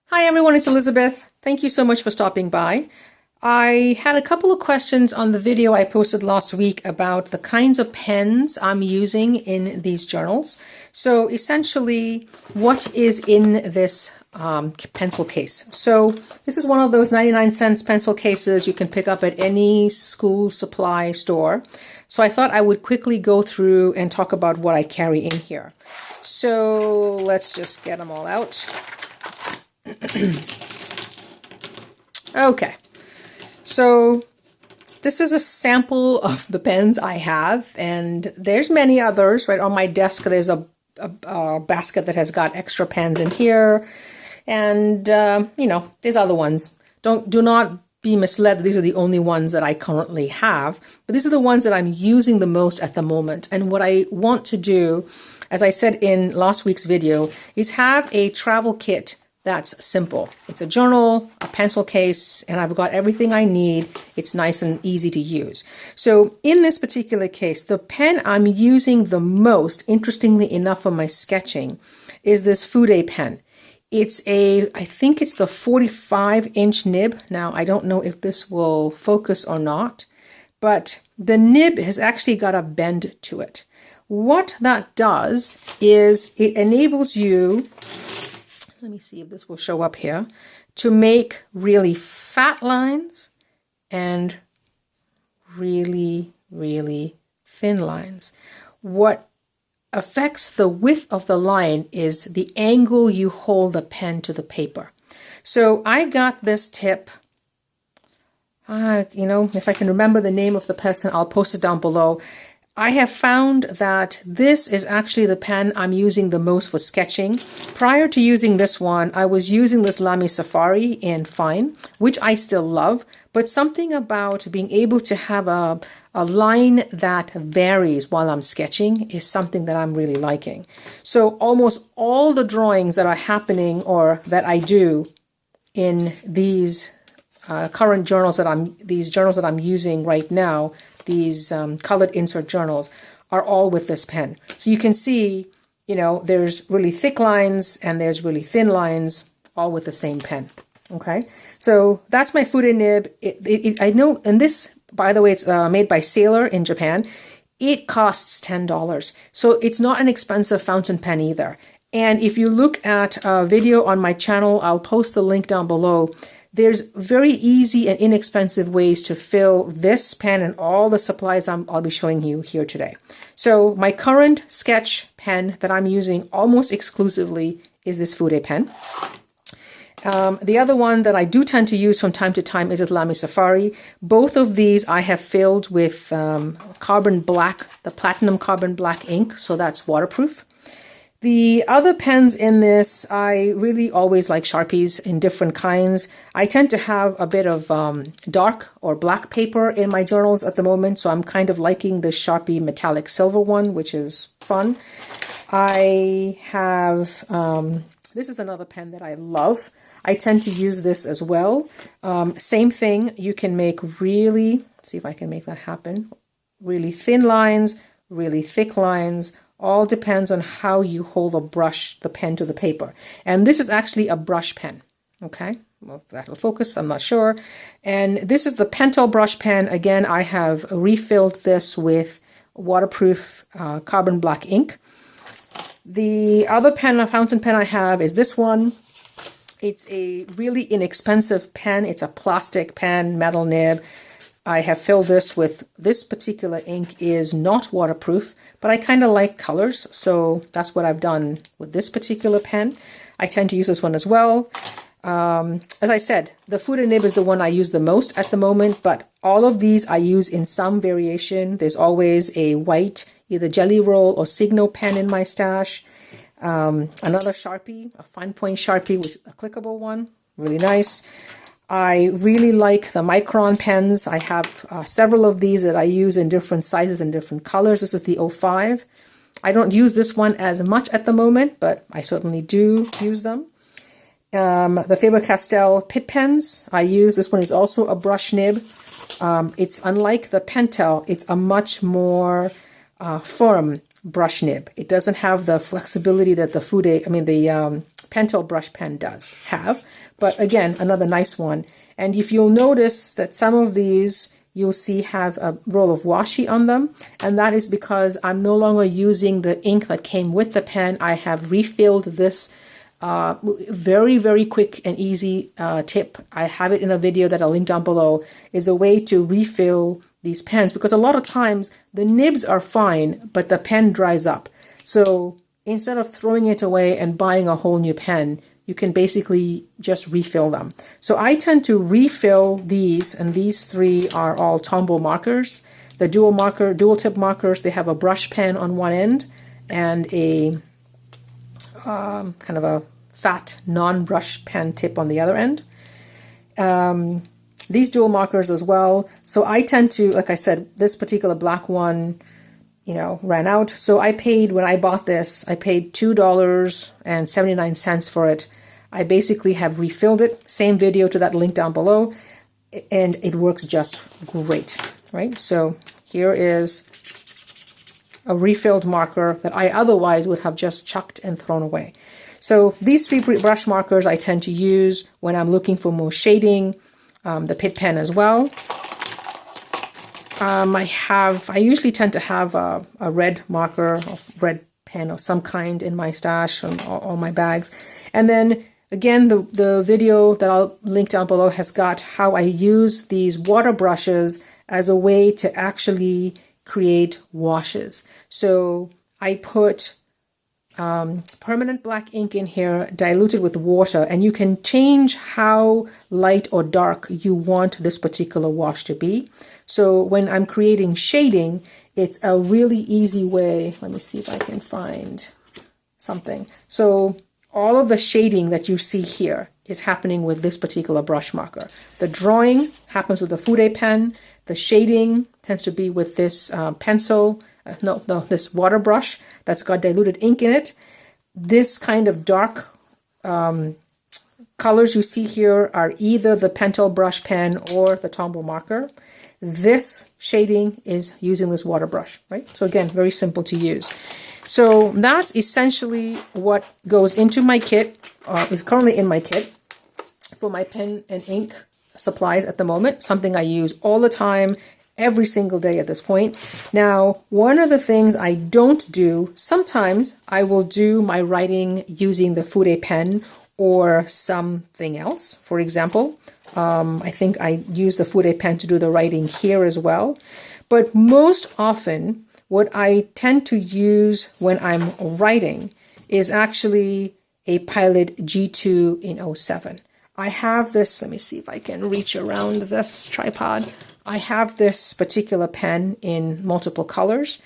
Hi everyone, it's Elizabeth. Thank you so much for stopping by. I had a couple of questions on the video I posted last week about the kinds of pens I'm using in these journals. So essentially, what is in this pencil case? So this is one of those 99-cent pencil cases you can pick up at any school supply store. So I thought I would quickly go through and talk about what I carry in here. So let's just get them all out. Okay, so this is a sample of the pens I have, and there's many others. Right on my desk there's a basket that has got extra pens in here, and there's other ones. Do not be misled that these are the only ones that I currently have, but these are the ones that I'm using the most at the moment. And what I want to do, as I said in last week's video, is have a travel kit that's simple. It's a journal, a pencil case, and I've got everything I need. It's nice and easy to use. So in this particular case, the pen I'm using the most, interestingly enough for my sketching, is this Fude pen. I think it's the 45-inch nib. Now, I don't know if this will focus or not, but the nib has actually got a bend to it. What that does is it enables you, let me see if this will show up here, to make really fat lines and really, really thin lines. What affects the width of the line is the angle you hold the pen to the paper. So I got this tip, if I can remember the name of the person, I'll post it down below. I have found that this is actually the pen I'm using the most for sketching. Prior to using this one, I was using this Lamy Safari in Fine, which I still love, but something about being able to have a line that varies while I'm sketching is something that I'm really liking. So almost all the drawings that are happening or that I do in these current journals that I'm using right now, these colored insert journals, are all with this pen. So you can see, there's really thick lines and there's really thin lines, all with the same pen. Okay, so that's my Fude nib. I know, and this, by the way, it's made by Sailor in Japan. It costs $10, so it's not an expensive fountain pen either. And if you look at a video on my channel, I'll post the link down below. There's very easy and inexpensive ways to fill this pen and all the supplies I'll be showing you here today. So my current sketch pen that I'm using almost exclusively is this Fude pen. The other one that I do tend to use from time to time is this Lamy Safari. Both of these I have filled with carbon black, the platinum carbon black ink, so that's waterproof. The other pens in this, I really always like Sharpies in different kinds. I tend to have a bit of dark or black paper in my journals at the moment, so I'm kind of liking the Sharpie metallic silver one, which is fun. I have, this is another pen that I love. I tend to use this as well. Same thing, you can make really, let's see if I can make that happen, really thin lines, really thick lines. All depends on how you hold the pen to the paper. And this is actually a brush pen. Okay, well, that'll focus, I'm not sure. And this is the Pentel brush pen. Again, I have refilled this with waterproof carbon black ink. The other pen, a fountain pen I have is this one. It's a really inexpensive pen. It's a plastic pen, metal nib. I have filled this with, this particular ink is not waterproof, but I kind of like colors, so that's what I've done with this particular pen. I tend to use this one as well. As I said, the Fude nib is the one I use the most at the moment, but all of these I use in some variation. There's always a white, either Jelly Roll or Signo pen in my stash. Another Sharpie, a fine point Sharpie with a clickable one, really nice. I really like the Micron pens. I have several of these that I use in different sizes and different colors. This is the 05. I don't use this one as much at the moment, but I certainly do use them. The Faber-Castell Pitt pens I use. This one is also a brush nib. It's unlike the Pentel. It's a much more firm brush nib. It doesn't have the flexibility that the Pentel brush pen does have. But again, another nice one. And if you'll notice that some of these you'll see have a roll of washi on them, and that is because I'm no longer using the ink that came with the pen. I have refilled this very, very quick and easy tip. I have it in a video that I'll link down below, is a way to refill these pens, because a lot of times the nibs are fine, but the pen dries up. So instead of throwing it away and buying a whole new pen, you can basically just refill them. So I tend to refill these, and these three are all Tombow markers. The dual tip markers, they have a brush pen on one end and a kind of a fat non-brush pen tip on the other end. These dual markers as well. So I tend to, like I said, this particular black one, ran out. So I paid, when I bought this, I paid $2.79 for it. I basically have refilled it. Same video to that link down below. And it works just great, right? So here is a refilled marker that I otherwise would have just chucked and thrown away. So these three brush markers I tend to use when I'm looking for more shading. The Pitt pen as well. I usually tend to have a red marker, a red pen of some kind in my stash and all my bags. And then again, the video that I'll link down below has got how I use these water brushes as a way to actually create washes. So I put permanent black ink in here, diluted with water, and you can change how light or dark you want this particular wash to be. So when I'm creating shading, it's a really easy way. Let me see if I can find something. So all of the shading that you see here is happening with this particular brush marker. The drawing happens with the Fude pen. The shading tends to be with this this water brush that's got diluted ink in it. This kind of dark colors you see here are either the Pentel brush pen or the Tombow marker. This shading is using this water brush, right? So again, very simple to use. So that's essentially what goes into my kit, is currently in my kit for my pen and ink supplies at the moment, something I use all the time, every single day at this point. Now, one of the things I don't do, sometimes I will do my writing using the Fude pen or something else. For example, I think I use the Fude pen to do the writing here as well. But most often, what I tend to use when I'm writing is actually a Pilot G2 in 07. I have this, let me see if I can reach around this tripod. I have this particular pen in multiple colors.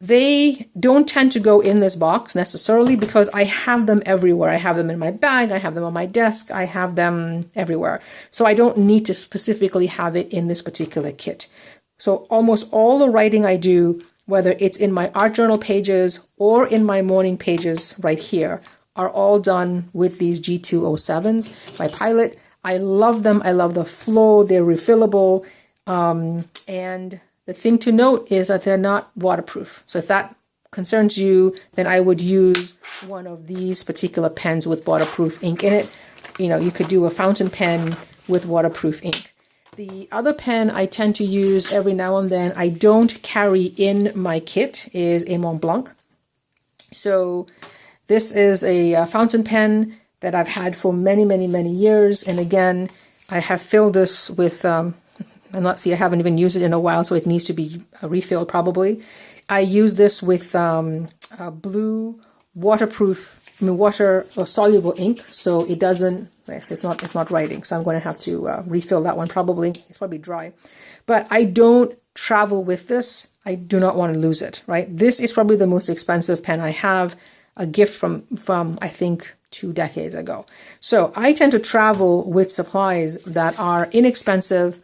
They don't tend to go in this box necessarily because I have them everywhere. I have them in my bag, I have them on my desk, I have them everywhere. So I don't need to specifically have it in this particular kit. So almost all the writing I do, whether it's in my art journal pages or in my morning pages right here, are all done with these G207s by Pilot. I love them. I love the flow. They're refillable. And the thing to note is that they're not waterproof. So if that concerns you, then I would use one of these particular pens with waterproof ink in it. You could do a fountain pen with waterproof ink. The other pen I tend to use every now and then, I don't carry in my kit, is a Montblanc. So this is a fountain pen that I've had for many, many, many years. And again, I have filled this with, I haven't even used it in a while, so it needs to be refilled probably. I use this with blue water soluble ink, so it doesn't, it's not writing. So I'm going to have to refill that one probably. It's probably dry. But I don't travel with this. I do not want to lose it, right? This is probably the most expensive pen I have, a gift from I think 2 decades ago. So I tend to travel with supplies that are inexpensive.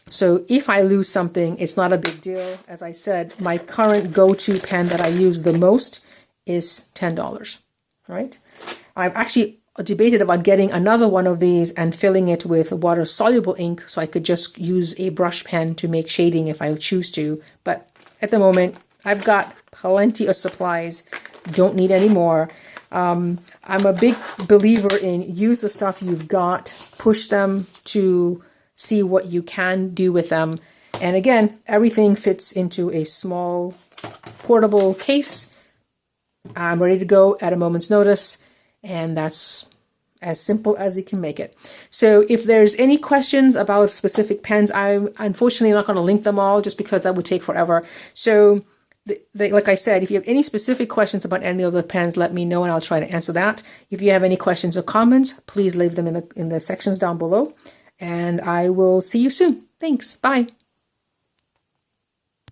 So if I lose something, it's not a big deal. As I said, my current go-to pen that I use the most is $10, right? I've actually debated about getting another one of these and filling it with water-soluble ink so I could just use a brush pen to make shading if I choose to. But at the moment, I've got plenty of supplies. Don't need any more. I'm a big believer in use the stuff you've got, push them to see what you can do with them. And again, everything fits into a small portable case. I'm ready to go at a moment's notice, and that's as simple as you can make it. So if there's any questions about specific pens, I'm unfortunately not going to link them all just because that would take forever. So like I said, if you have any specific questions about any of the pens, let me know and I'll try to answer that. If you have any questions or comments, please leave them in the sections down below, and I will see you soon. Thanks. Bye.